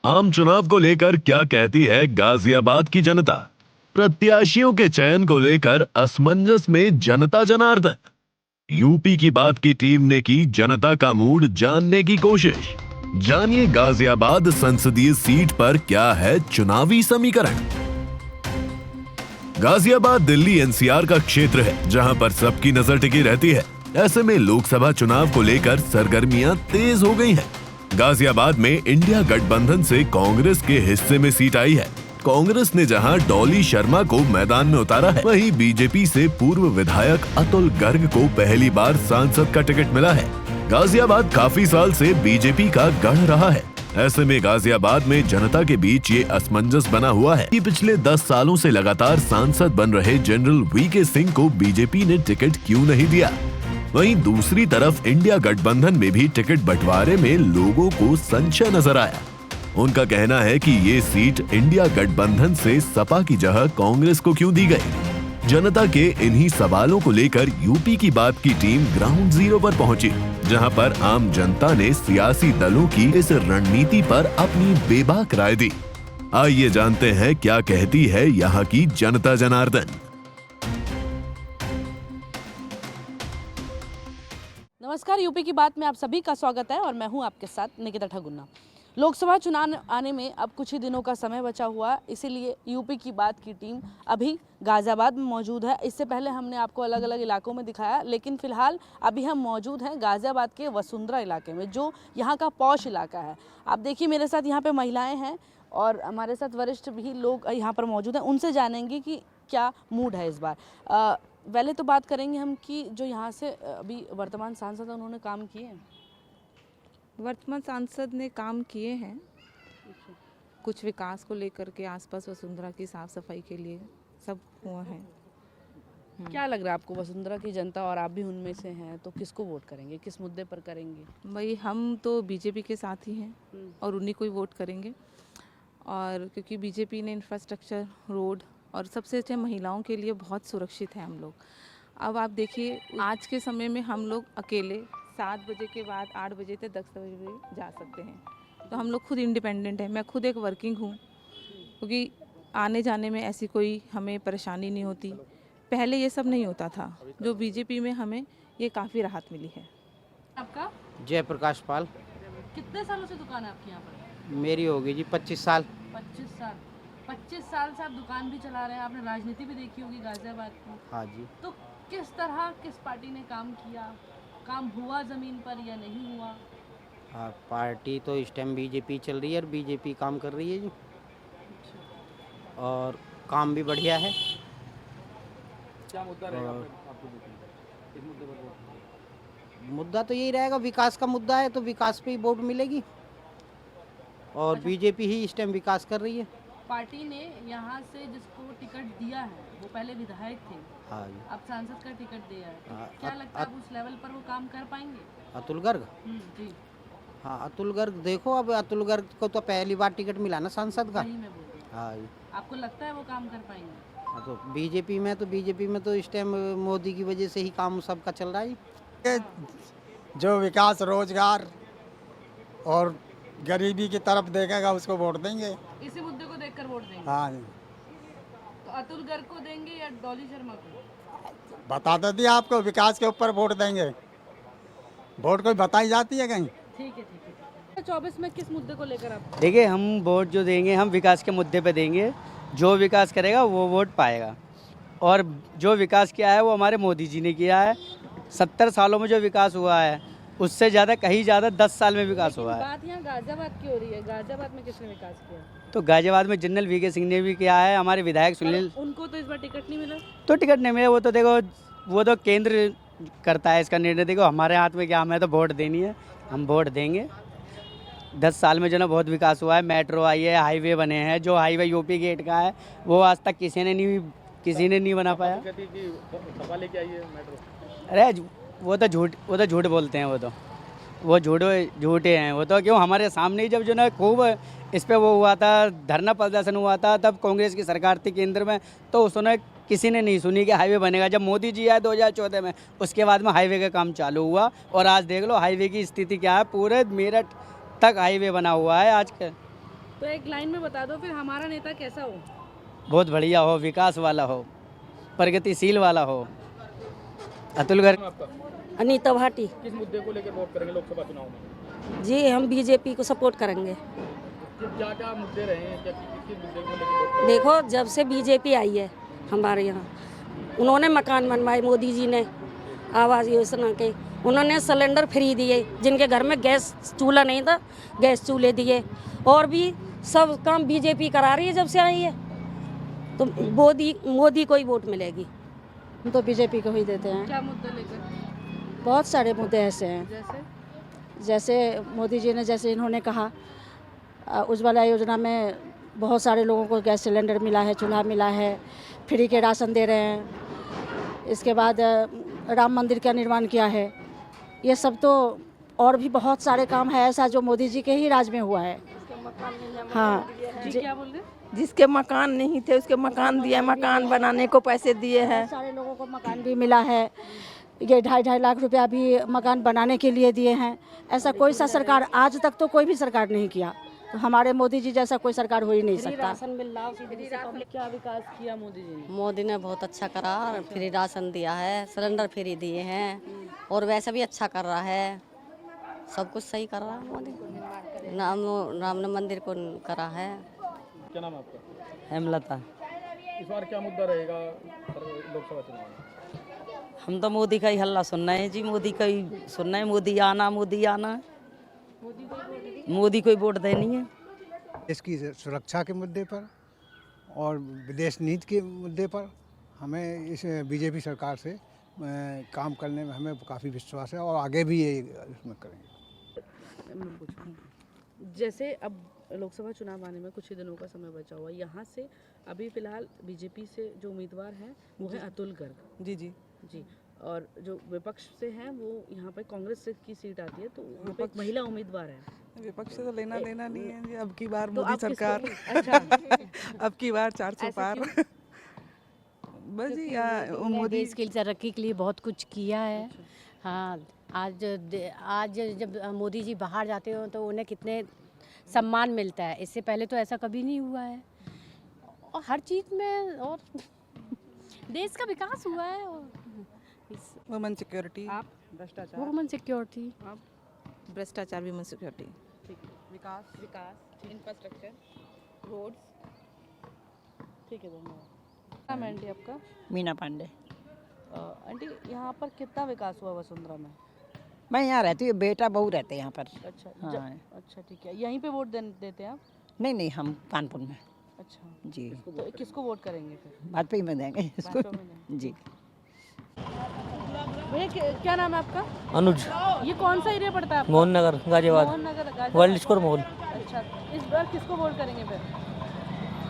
आम चुनाव को लेकर क्या कहती है गाजियाबाद की जनता? प्रत्याशियों के चयन को लेकर असमंजस में जनता जनार्दन। यूपी की बात की टीम ने की जनता का मूड जानने की कोशिश। जानिए गाजियाबाद संसदीय सीट पर क्या है चुनावी समीकरण। गाजियाबाद दिल्ली एनसीआर का क्षेत्र है जहां पर सबकी नजर टिकी रहती है। ऐसे में लोकसभा चुनाव को लेकर सरगर्मियां तेज हो गई हैं। गाजियाबाद में इंडिया गठबंधन से कांग्रेस के हिस्से में सीट आई है। कांग्रेस ने जहां डॉली शर्मा को मैदान में उतारा है, वहीं बीजेपी से पूर्व विधायक अतुल गर्ग को पहली बार सांसद का टिकट मिला है। गाजियाबाद काफी साल से बीजेपी का गढ़ रहा है। ऐसे में गाजियाबाद में जनता के बीच ये असमंजस बना हुआ है कि पिछले 10 सालों से लगातार सांसद बन रहे जनरल वीके सिंह को बीजेपी ने टिकट क्यों नहीं दिया। वहीं दूसरी तरफ इंडिया गठबंधन में भी टिकट बंटवारे में लोगों को संशय नजर आया। उनका कहना है कि ये सीट इंडिया गठबंधन से सपा की जगह कांग्रेस को क्यों दी गई। जनता के इन्हीं सवालों को लेकर यूपी की बात की टीम ग्राउंड जीरो पर पहुंची, जहां पर आम जनता ने सियासी दलों की इस रणनीति पर अपनी बेबाक राय दी। आइए जानते हैं क्या कहती है यहाँ की जनता जनार्दन। नमस्कार, यूपी की बात में आप सभी का स्वागत है और मैं हूं आपके साथ निकिता ठगुन्ना। लोकसभा चुनाव आने में अब कुछ ही दिनों का समय बचा हुआ, इसीलिए यूपी की बात की टीम अभी गाजियाबाद में मौजूद है। इससे पहले हमने आपको अलग अलग इलाकों में दिखाया, लेकिन फिलहाल अभी हम मौजूद हैं गाजियाबाद के वसुंधरा इलाके में, जो यहाँ का पॉश इलाका है। आप देखिए मेरे साथ यहाँ पे महिलाएं हैं और हमारे साथ वरिष्ठ भी लोग यहाँ पर मौजूद हैं। उनसे जानेंगे कि क्या मूड है इस बार। पहले तो बात करेंगे हम कि जो यहाँ से अभी वर्तमान सांसद हैं उन्होंने काम किए हैं। वर्तमान सांसद ने काम किए हैं, कुछ विकास को लेकर के, आसपास वसुंधरा की साफ सफाई के लिए सब हुआ है। क्या लग रहा है आपको, वसुंधरा की जनता और आप भी उनमें से हैं, तो किसको वोट करेंगे, किस मुद्दे पर करेंगे? भाई हम तो बीजेपी के साथ ही हैं और उन्हीं को ही वोट करेंगे। और क्योंकि बीजेपी ने इंफ्रास्ट्रक्चर, रोड और सबसे अच्छे महिलाओं के लिए बहुत सुरक्षित है हम लोग। अब आप देखिए आज के समय में हम लोग अकेले 7 बजे के बाद 8 बजे तक 10 बजे जा सकते हैं, तो हम लोग खुद इंडिपेंडेंट हैं। मैं खुद एक वर्किंग हूँ, क्योंकि आने जाने में ऐसी कोई हमें परेशानी नहीं होती। पहले ये सब नहीं होता था, जो बीजेपी में हमें ये काफ़ी राहत मिली है। आपका? जयप्रकाश पाल। कितने सालों से दुकान है आपकी यहाँ पर? मेरी होगी जी 25 साल। 25 साल। 25 साल से आप दुकान भी चला रहे हैं, आपने राजनीति भी देखी होगी गाजियाबाद की। हाँ जी। तो किस तरह किस पार्टी ने काम किया, काम हुआ ज़मीन पर या नहीं हुआ? हाँ, पार्टी तो इस टाइम बीजेपी चल रही है और बीजेपी काम कर रही है जी, और काम भी बढ़िया है। क्या मुद्दा रहेगा आपको इस मुद्दे पर? मुद्दा तो यही रहेगा, विकास का मुद्दा है तो विकास पे ही वोट मिलेगी, और बीजेपी ही इस टाइम विकास कर रही है। पार्टी ने यहाँ से जिसको टिकट दिया है वो पहले विधायक थे, हाँ जी। अब सांसद का टिकट दिया है, तो हाँ, क्या लगता है अब उस लेवल पर वो काम कर पाएंगे? अतुल गर्ग। जी। हाँ, अतुल गर्ग देखो, अब अतुल गर्ग को तो पहली बार टिकट मिला ना सांसद का। वही मैं बोल रही हूँ। हाँ जी। आपको लगता है वो काम कर पाएंगे? हाँ, तो बीजेपी में तो इस टाइम मोदी की वजह से ही काम सबका चल रहा है। जो विकास, रोजगार और गरीबी की तरफ देखेगा उसको वोट देंगे। इसी मुद्दे को देखकर वोट देंगे? हाँ जी। तो अतुल गर्ग को देंगे या डॉली शर्मा को? बता तो दिया आपको, विकास के ऊपर वोट देंगे। वोट कोई बताई जाती है कहीं? ठीक है, ठीक है। 24 में किस मुद्दे को लेकर आप? देखिए, हम वोट जो देंगे हम विकास के मुद्दे पे देंगे। जो विकास करेगा वो वोट पाएगा, और जो विकास किया है वो हमारे मोदी जी ने किया है। 70 सालों में जो विकास हुआ है उससे ज़्यादा, कहीं ज़्यादा 10 साल में विकास हुआ है। बात यहाँ गाजियाबाद की हो रही है, गाजियाबाद में किसने विकास किया? तो गाजियाबाद में जनरल वीके सिंह ने भी किया है, हमारे विधायक सुनील। उनको तो इस बार टिकट नहीं मिला। तो टिकट नहीं मिले, वो तो देखो, वो तो केंद्र करता है इसका निर्णय। देखो हमारे हाथ में क्या, हमें तो वोट देनी है, हम वोट देंगे। 10 साल में जो ना बहुत विकास हुआ है, मेट्रो आई है, हाईवे बने हैं। जो हाईवे यूपी गेट का है वो आज तक किसी ने नहीं बना पाया। कहती कि सपा लेके आई है मेट्रो। अरे वो तो झूठ बोलते हैं, वो झूठे हैं। वो तो क्यों, हमारे सामने ही जब जो ना खूब इस पे वो हुआ था, धरना प्रदर्शन हुआ था, तब कांग्रेस की सरकार थी केंद्र में, तो उसने किसी ने नहीं सुनी कि हाईवे बनेगा। जब मोदी जी आए 2014 में, उसके बाद में हाईवे का काम चालू हुआ, और आज देख लो हाईवे की स्थिति क्या है। पूरे मेरठ तक हाईवे बना हुआ है आज के। तो एक लाइन में बता दो फिर हमारा नेता कैसा हो। बहुत बढ़िया हो, विकास वाला हो, प्रगतिशील वाला हो। अतुल गर्ग। आपका अनीता भाटी। किस मुद्दे को लेकर वोट करेंगे लोकसभा चुनाव में? जी हम बीजेपी को सपोर्ट करेंगे। क्या क्या मुद्दे रहे हैं, क्या किस मुद्दे को लेकर? देखो जब से बीजेपी आई है हमारे यहाँ, उन्होंने मकान बनवाए, मोदी जी ने आवास योजना के, उन्होंने सिलेंडर फ्री दिए, जिनके घर में गैस चूल्हा नहीं था गैस चूल्हे दिए, और भी सब काम बीजेपी करा रही है जब से आई है। तो मोदी को ही वोट मिलेगी। हम तो बीजेपी को ही देते हैं। क्या मुद्दे लेकर? बहुत सारे मुद्दे ऐसे हैं, जैसे मोदी जी ने, जैसे इन्होंने कहा उज्ज्वला योजना में बहुत सारे लोगों को गैस सिलेंडर मिला है, चूल्हा मिला है, फ्री के राशन दे रहे हैं। इसके बाद राम मंदिर का निर्माण किया है। ये सब तो, और भी बहुत सारे काम है ऐसा जो मोदी जी के ही राज में हुआ है। हाँ जी क्या बोल रहे? जिसके मकान नहीं थे उसके मकान दिया, मकान बनाने को पैसे दिए हैं। सारे लोगों को मकान भी मिला है। ये 2.5 लाख रुपया भी मकान बनाने के लिए दिए हैं। ऐसा कोई सा सरकार आज तक तो कोई भी सरकार नहीं किया। तो हमारे मोदी जी जैसा कोई सरकार हो ही नहीं सकता। राशन मिल रहा है। क्या विकास किया मोदी जी ने? मोदी ने बहुत अच्छा करा, फ्री राशन दिया है, सिलेंडर फ्री दिए हैं, और वैसे भी अच्छा कर रहा है। सब कुछ सही कर रहा है मोदी। राम मंदिर को करा है। क्या नाम है आपका? हेमलता। इस बार क्या मुद्दा रहेगा लोकसभा चुनाव में? हम तो मोदी का ही हल्ला सुनना है जी, मोदी का ही सुनना है। मोदी आना, मोदी आना, मोदी को ही वोट देनी है। इसकी सुरक्षा के मुद्दे पर और विदेश नीति के मुद्दे पर हमें इस बीजेपी सरकार से काम करने में हमें काफ़ी विश्वास है, और आगे भी ये इसमें करेंगे। जैसे अब लोकसभा चुनाव आने में कुछ ही दिनों का समय बचा हुआ, यहाँ से अभी फिलहाल बीजेपी से जो उम्मीदवार हैं वो है अतुल गर्ग जी, और जो विपक्ष से हैं वो यहाँ पर कांग्रेस से की सीट आती है, तो वहाँ पे एक महिला उम्मीदवार है। विपक्ष से तो लेना देना नहीं है जी। अब की बार तो मोदी आप सरकार, अच्छा अब की बार 400 पार। बस जी मोदी देश की तरक्की के लिए बहुत कुछ किया है। हाँ, आज जब मोदी जी बाहर जाते हो तो उन्हें कितने सम्मान मिलता है। इससे पहले तो ऐसा कभी नहीं हुआ है, और हर चीज़ में और देश का विकास हुआ है। और वुमेन सिक्योरिटी, आप भ्रष्टाचार, वुमेन सिक्योरिटी, भ्रष्टाचार, वुमेन सिक्योरिटी, विकास, इंफ्रास्ट्रक्चर, रोड्स। ठीक है, धन्यवाद। नाम है आंटी आपका? मीना पांडे। आंटी यहाँ पर कितना विकास हुआ वसुंधरा में? मैं यहाँ रहती हूँ, बेटा बहू रहते हैं यहाँ पर। अच्छा हाँ। अच्छा ठीक है, यहीं पे वोट देते हैं आप? नहीं नहीं, हम कानपुर में। अच्छा जी। तो किसको वोट करेंगे फिर? वाजपेयी में देंगे इसको। जी। भैया क्या नाम है आपका? अनुज। ये कौन सा एरिया पड़ता है आपका? Mohan Nagar Ghaziabad. Mohan Nagar Ghaziabad. World square mall. अच्छा, इस बार किसको वोट करेंगे फिर?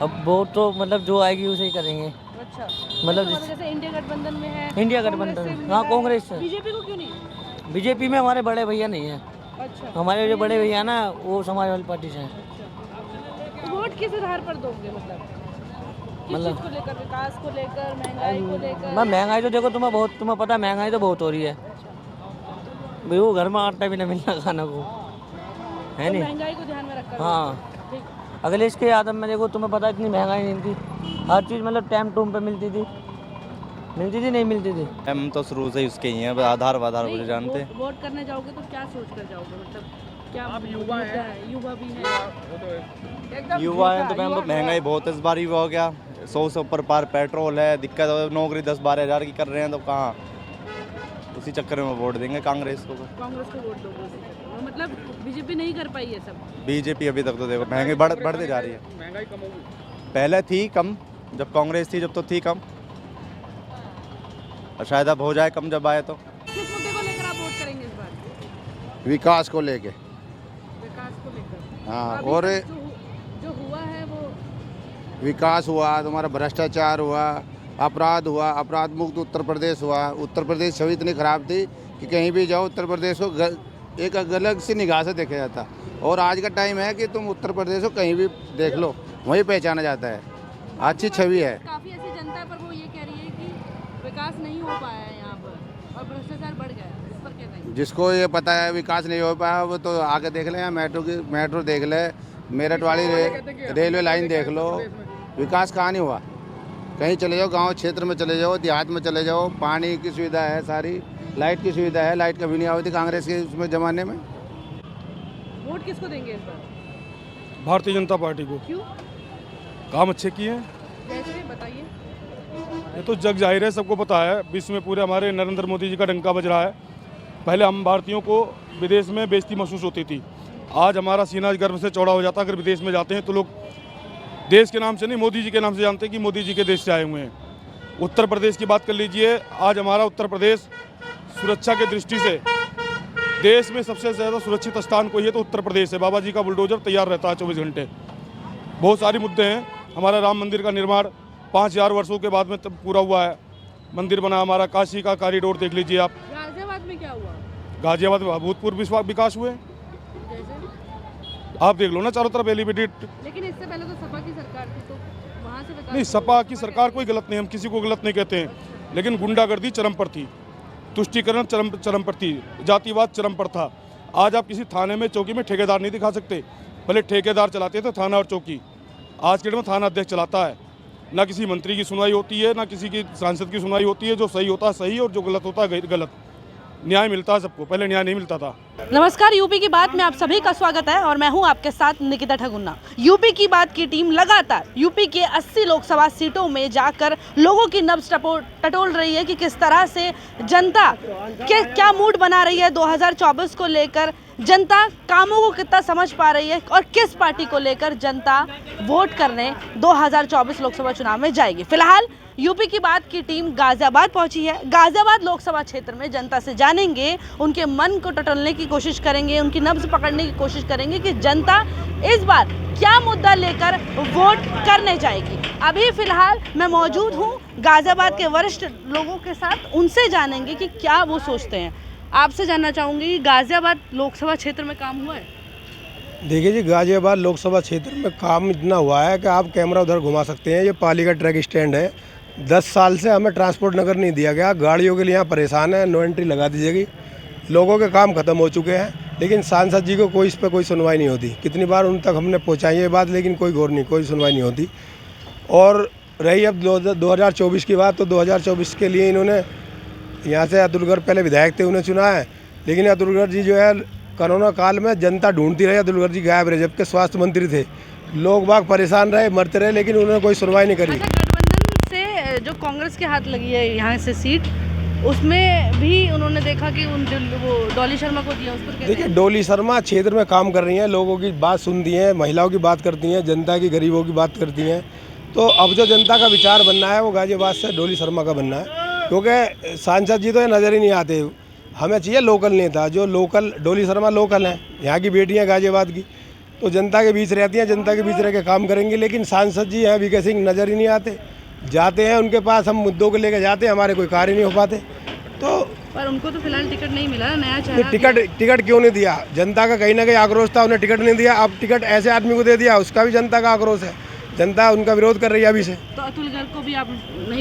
अब वोट तो मतलब जो आएगी उसे ही करेंगे। अच्छा, मतलब जैसे इंडिया गठबंधन में है, इंडिया गठबंधन, हाँ कांग्रेस से। बीजेपी को क्यों नहीं? बीजेपी में हमारे बड़े भैया नहीं है। अच्छा, हमारे जो बड़े भैया ना वो समाजवादी पार्टी से हैं। तो वोट किस आधार पर दोगे? मतलब किस चीज़ को लेकर? विकास को लेकर, महंगाई को लेकर? महंगाई तो देखो तुम्हें पता है, महंगाई तो बहुत हो रही है भाई। वो घर में आटा भी नहीं मिलना खाना को, है तो नहीं? महंगाई को ध्यान में रखकर। हाँ, अगले इसके आदम में देखो, तुम्हें पता है इतनी महंगाई नहीं थी। हर चीज़ मतलब टाइम टूम पे मिलती थी नहीं मिलती थी। हम तो शुरू से ही उसके ही हैं, आधार मुझे जानते हैं। वोट करने जाओगे तो क्या सोच कर जाओगे? मतलब क्या आप युवा हैं? युवा भी हैं। युवा हैं तो मैम, तो महंगाई बहुत इस बार युवा हो गया। 100 से ऊपर पार पेट्रोल है, दिक्कत है। नौकरी 10-12 हज़ार की कर रहे हैं तो कहाँ, उसी चक्कर में वोट देंगे कांग्रेस को। कांग्रेस को वोट दोगे? मतलब बीजेपी नहीं कर पाई है सब? बीजेपी अभी तक तो देखो महंगाई बढ़ते जा रही है। महंगाई कम होगी? पहले थी कम, जब कांग्रेस थी जब तो थी कम, और शायद अब हो जाए कम जब आए तो। किस मुद्दे को लेकर आप वोट करेंगे इस बार? विकास को लेके। विकास को लेकर? हाँ, और जो हुआ है वो विकास हुआ, तुम्हारा भ्रष्टाचार हुआ, अपराध हुआ, अपराध मुक्त उत्तर प्रदेश हुआ। उत्तर प्रदेश छवि इतनी खराब थी कि कहीं भी जाओ उत्तर प्रदेश को एक अलग सी निगाह से देखा जाता। और आज का टाइम है कि तुम उत्तर प्रदेश को कहीं भी देख लो, वहीं पहचाना जाता है। अच्छी छवि है। काफ़ी ऐसी जनता है पर वो ये कह रही है कि विकास नहीं हो पाया है यहाँ पर और भ्रष्टाचार बढ़ गया है। इस पर क्या कहेंगे? जिसको ये पता है विकास नहीं हो पाया वो तो आगे देख ले, मेट्रो देख ले, मेरठ वाली रेलवे लाइन देख लो, विकास कहाँ नहीं हुआ। कहीं चले जाओ, गांव क्षेत्र में चले जाओ, देहात में चले जाओ, पानी की सुविधा है, सारी लाइट की सुविधा है। लाइट कभी नहीं आई थी कांग्रेस के उसमें ज़माने में। वोट किसको देंगे इस बार? भारतीय जनता पार्टी को। क्यों? काम अच्छे किए हैं। जैसे बताइए। ये तो जग जाहिर है, सबको पता है। विश्व में पूरे हमारे नरेंद्र मोदी जी का डंका बज रहा है। पहले हम भारतीयों को विदेश में बेइज्जती महसूस होती थी, आज हमारा सीना गर्व से चौड़ा हो जाता है। अगर विदेश में जाते हैं तो लोग देश के नाम से नहीं, मोदी जी के नाम से जानते हैं कि मोदी जी के देश से आए हुए हैं। उत्तर प्रदेश की बात कर लीजिए, आज हमारा उत्तर प्रदेश सुरक्षा की दृष्टि से देश में सबसे ज़्यादा सुरक्षित स्थान कोई है तो उत्तर प्रदेश है। बाबा जी का बुलडोजर तैयार रहता है 24 घंटे। बहुत सारे मुद्दे हैं। हमारा राम मंदिर का निर्माण 5000 वर्षों के बाद में तब पूरा हुआ है। मंदिर बना, हमारा काशी का कॉरिडोर देख लीजिए आप। गाजियाबाद में क्या हुआ? गाजियाबाद में अभूतपूर्व विकास हुए, आप देख लो ना, चारों तरफ एलिवेटेड। लेकिन इससे पहले तो सपा की सरकार थी, तो वहाँ से विकास नहीं, सपा की सरकार कोई गलत नहीं, हम किसी को गलत नहीं कहते हैं, लेकिन गुंडागर्दी चरम पर थी, तुष्टीकरण चरम पर थी, जातिवाद चरम पर था। आज आप किसी थाने में चौकी में ठेकेदार नहीं दिखा सकते, भले ठेकेदार चलाते थे थाना और चौकी। आज के डेट में थाना अध्यक्ष चलाता है। ना किसी मंत्री की सुनवाई होती है, ना किसी की सांसद की सुनवाई होती है। जो सही होता है सही और जो गलत होता है गलत। न्याय मिलता है सबको, पहले न्याय नहीं मिलता था। नमस्कार, यूपी की बात में आप सभी का स्वागत है और मैं हूं आपके साथ निकिता ठगुन्ना। यूपी की बात की टीम लगातार यूपी के 80 लोकसभा सीटों में जाकर लोगों की नब्ज टटोल रही है कि किस तरह से जनता के क्या मूड बना रही है 2024 को लेकर, जनता कामों को कितना समझ पा रही है और किस पार्टी को लेकर जनता वोट करने 2024 लोकसभा चुनाव में जाएगी। फिलहाल यूपी की बात की टीम गाजियाबाद पहुंची है। गाजियाबाद लोकसभा क्षेत्र में जनता से जानेंगे, उनके मन को टटोलने की कोशिश करेंगे, उनकी नब्ज पकड़ने की कोशिश करेंगे कि जनता इस बार क्या मुद्दा लेकर वोट करने जाएगी। अभी फिलहाल मैं मौजूद हूं गाजियाबाद के वरिष्ठ लोगों के साथ, उनसे जानेंगे कि क्या वो सोचते हैं। आपसे जानना चाहूँगी कि गाजियाबाद लोकसभा क्षेत्र में काम हुआ है? देखिए जी, गाजियाबाद लोकसभा क्षेत्र में काम इतना हुआ है कि आप कैमरा उधर घुमा सकते हैं। ये पाली का ट्रक स्टैंड है। 10 साल से हमें ट्रांसपोर्ट नगर नहीं दिया गया, गाड़ियों के लिए यहाँ परेशान है। नो एंट्री लगा दीजिएगी। लोगों के काम खत्म हो चुके हैं, लेकिन सांसद जी को कोई इस पर कोई सुनवाई नहीं होती। कितनी बार उन तक हमने पहुँचाई ये बात, लेकिन कोई गौर नहीं, कोई सुनवाई नहीं होती। और रही अब 2024 की बात, तो 2024 के लिए इन्होंने यहाँ से अतुलगढ़ पहले विधायक थे, उन्हें चुना है। लेकिन अतुलगढ़ जी जो है कोरोना काल में जनता ढूंढती रही, अतुलगढ़ जी गायब रहे, जबकि स्वास्थ्य मंत्री थे। लोग बाग परेशान रहे, मरते रहे, लेकिन उन्होंने कोई सुनवाई नहीं करी। गठबंधन से जो कांग्रेस के हाथ लगी है यहाँ से सीट, उसमें भी उन्होंने देखा कि वो डॉली शर्मा को दिया। उस पर देखिए, डॉली शर्मा क्षेत्र में काम कर रही हैं, लोगों की बात सुनती हैं, महिलाओं की बात करती हैं, जनता की गरीबों की बात करती हैं। तो अब जो जनता का विचार बनना है वो गाजियाबाद से डॉली शर्मा का बनना है, क्योंकि सांसद जी तो नज़र ही नहीं आते। हमें चाहिए लोकल नेता, जो लोकल, डॉली शर्मा लोकल हैं, यहाँ की बेटियाँ गाजियाबाद की, तो जनता के बीच रहती हैं, जनता के बीच रह के काम करेंगी। लेकिन सांसद जी हैं वीके सिंह, नज़र ही नहीं आते। जाते हैं उनके पास, हम मुद्दों को लेकर जाते हैं, हमारे कोई कार्य नहीं हो पाते। तो पर उनको तो फिलहाल टिकट नहीं मिला, नया चेहरा। टिकट क्यों नहीं दिया? जनता का कहीं ना कहीं आक्रोश था, उन्हें टिकट नहीं दिया। अब टिकट ऐसे आदमी को दे दिया, उसका भी जनता का आक्रोश है। जनता उनका विरोध कर रही है अभी से। तो अतुलगढ़ को भी आप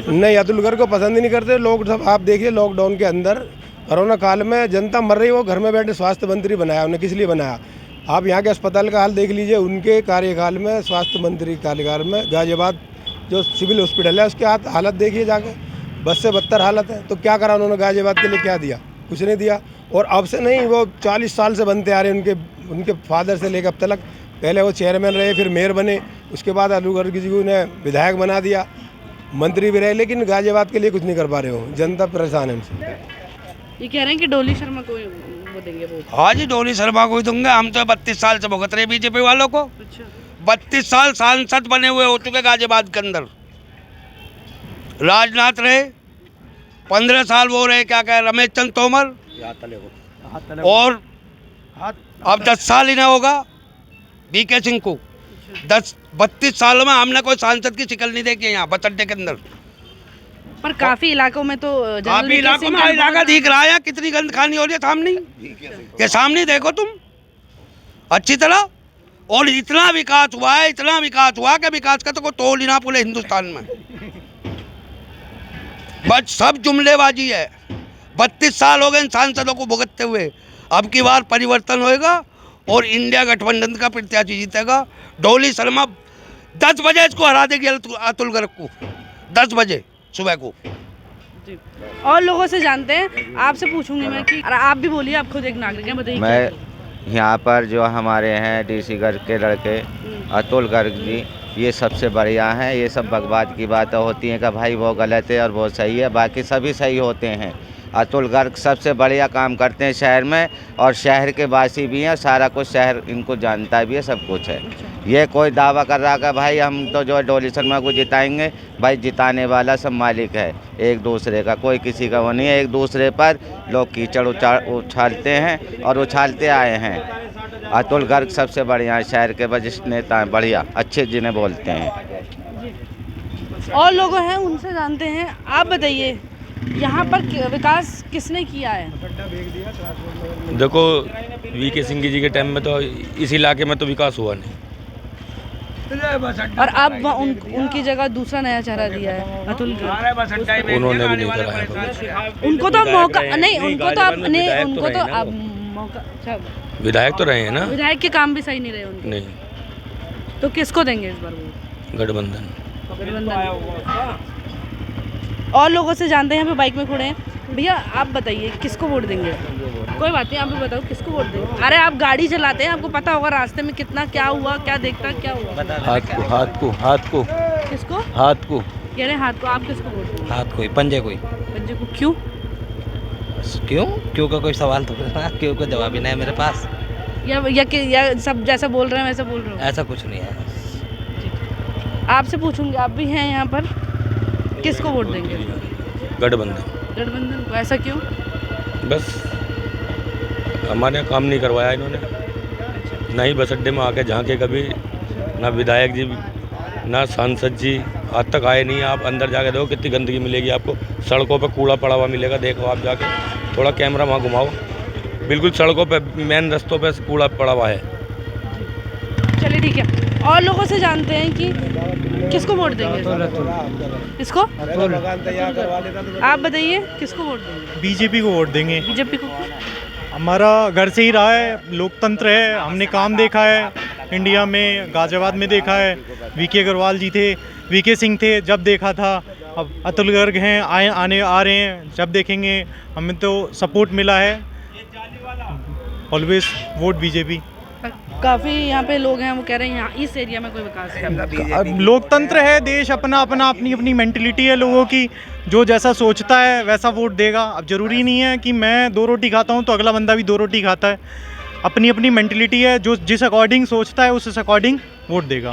नहीं, अतुलगढ़ को पसंद ही नहीं करते लोग सब। आप देखिए, लॉकडाउन के अंदर कोरोना काल में जनता मर रही, वो घर में बैठे स्वास्थ्य मंत्री बनाया, उन्हें किस लिए बनाया? आप यहाँ के अस्पताल का हाल देख लीजिए। उनके कार्यकाल में, स्वास्थ्य मंत्री कार्यकाल में, गाजियाबाद जो सिविल हॉस्पिटल है उसके हालत देखिए जाके, बस से बदतर हालत है। तो क्या करा उन्होंने गाजियाबाद के लिए? क्या दिया? कुछ नहीं दिया। और अब से नहीं, वो 40 साल से बनते आ रहे हैं, उनके फादर से लेकर अब तक। पहले वो चेयरमैन रहे, फिर मेयर बने, उसके बाद अतुलगढ़ जी को उन्हें विधायक बना दिया, मंत्री भी रहे, लेकिन गाजियाबाद के लिए कुछ नहीं कर पा रहे हो। जनता परेशान है उनसे। ये कह रहे हैं कि डॉली शर्मा को वो देंगे वोट। हाँ जी, डॉली शर्मा को ही दूंगा। हम तो 32 साल से भुगत रहे बीजेपी वालों को। 32 साल सांसद बने हुए हो चुके गाजियाबाद के अंदर। राजनाथ रहे, 15 साल वो रहे, क्या कहे, रमेश चंद तोमर, और अब 10 साल ही ना होगा वीके सिंह को। 32 सालों में हमने कोई सांसद की शिकल नहीं देखी यहाँ बस अड्डे के अंदर। पर काफी इलाकों में तो काफी इलाकों में इलाका दिख रहा है, कितनी गंद खानी हो रही है सामने के सामने, देखो तुम अच्छी तरह। और इतना विकास हुआ है, इतना विकास हुआ कि विकास का तो कोई तोल ही ना पूरे हिंदुस्तान में। बस सब जुमलेबाजी है। 32 साल हो गए इन सांसदों को भुगतते हुए। अब की बार परिवर्तन होएगा और इंडिया गठबंधन का प्रत्याशी जीतेगा। डोली शर्मा 10 बजे इसको हरा देगी, अतुल गर्ग को 10 बजे सुबह को। और लोगों से जानते हैं, आपसे पूछूंगी मैं कि आप भी बोलिए, आप खुद एक नागरिक हैं, बताइए। मैं यहाँ पर जो हमारे हैं डीसी गर्ग के लड़के अतुल गर्ग जी, ये सबसे बढ़िया हैं। ये सब बकवाद की बातें होती हैं कि भाई वो गलत है और वो सही है, बाकी सभी सही होते हैं। अतुल गर्ग सबसे बढ़िया काम करते हैं शहर में, और शहर के वासी भी हैं, सारा कुछ शहर इनको जानता भी है, सब कुछ है। ये कोई दावा कर रहा कि भाई हम तो जो है डोली शर्मा को जिताएंगे, भाई जिताने वाला सब मालिक है एक दूसरे का, कोई किसी का वो नहीं है। एक दूसरे पर लोग कीचड़ उछालते हैं और उछालते आए हैं। अतुल गर्ग सबसे बढ़िया है, शहर के वरिष्ठ नेता हैं, बढ़िया अच्छे जिन्हें बोलते हैं। और लोग हैं, उनसे जानते हैं। आप बताइए, यहाँ पर विकास किसने किया है? देखो, वीके सिंह जी के टाइम में तो इस इलाके में तो विकास हुआ नहीं, और अब उनकी जगह दूसरा नया चेहरा दिया है अतुल गर्ग। उन्होंने भी नहीं करा है। उनको तो मौका नहीं, उनको तो अब मौका। विधायक तो रहे हैं ना, विधायक के काम भी सही नहीं रहे उनके। नहीं, तो किसको देंगे इस बार वोट? गठबंधन। और लोगों से जानते हैं, यहाँ पे बाइक में खड़े हैं। भैया आप बताइए, किसको वोट देंगे? कोई बात नहीं, आप भी बताओ किसको वोट देंगे। अरे आप गाड़ी चलाते हैं, आपको पता होगा रास्ते में कितना क्या हुआ, क्या देखता, क्या हुआ। हाथ को किसको? हाथ को कह रहे हाथ को। आप किसको वोट देंगे? हाथ को, पंजे को। पंजे को क्यों? क्यों का कोई सवाल तो क्यों का जवाब ही नहीं है मेरे पास। या सब जैसा बोल रहे हैं वैसा बोल रहे हो? ऐसा कुछ नहीं है। आपसे पूछूंगी, आप भी हैं यहाँ पर, किसको वोट देंगे? गठबंधन। गठबंधन को, ऐसा क्यों? बस हमारे काम नहीं करवाया इन्होंने, ना ही बस अड्डे में आके झांके कभी, ना विधायक जी ना सांसद जी आज तक आए नहीं। आप अंदर जाके देखो कितनी गंदगी मिलेगी आपको, सड़कों पे कूड़ा पड़ा हुआ मिलेगा। देखो आप जाके, थोड़ा कैमरा वहाँ घुमाओ, बिल्कुल सड़कों पे मेन रास्तों पे कूड़ा पड़ा हुआ है। चलिए ठीक है। और लोगों से जानते हैं कि किसको वोट देंगे? किसको? आप बताइए, किसको वोट देंगे? बीजेपी को वोट देंगे। बीजेपी को? हमारा घर से ही रहा है, लोकतंत्र है, हमने काम देखा है इंडिया में, गाजियाबाद में देखा है। वीके अग्रवाल जी थे, वीके सिंह थे जब देखा था, अब अतुल गर्ग हैं, आ रहे हैं जब देखेंगे। हमें तो सपोर्ट मिला है, ऑलवेज वोट बीजेपी। काफ़ी यहाँ पे लोग हैं, वो कह रहे हैं यहाँ इस एरिया में कोई विकास नहीं। लोकतंत्र है, देश अपना अपनी मेंटलिटी है लोगों की, जो जैसा सोचता है वैसा वोट देगा। अब जरूरी नहीं है कि मैं 2 रोटी खाता हूँ तो अगला बंदा भी 2 रोटी खाता है। अपनी मेंटलिटी है, जो जिस अकॉर्डिंग सोचता है उस अकॉर्डिंग वोट देगा।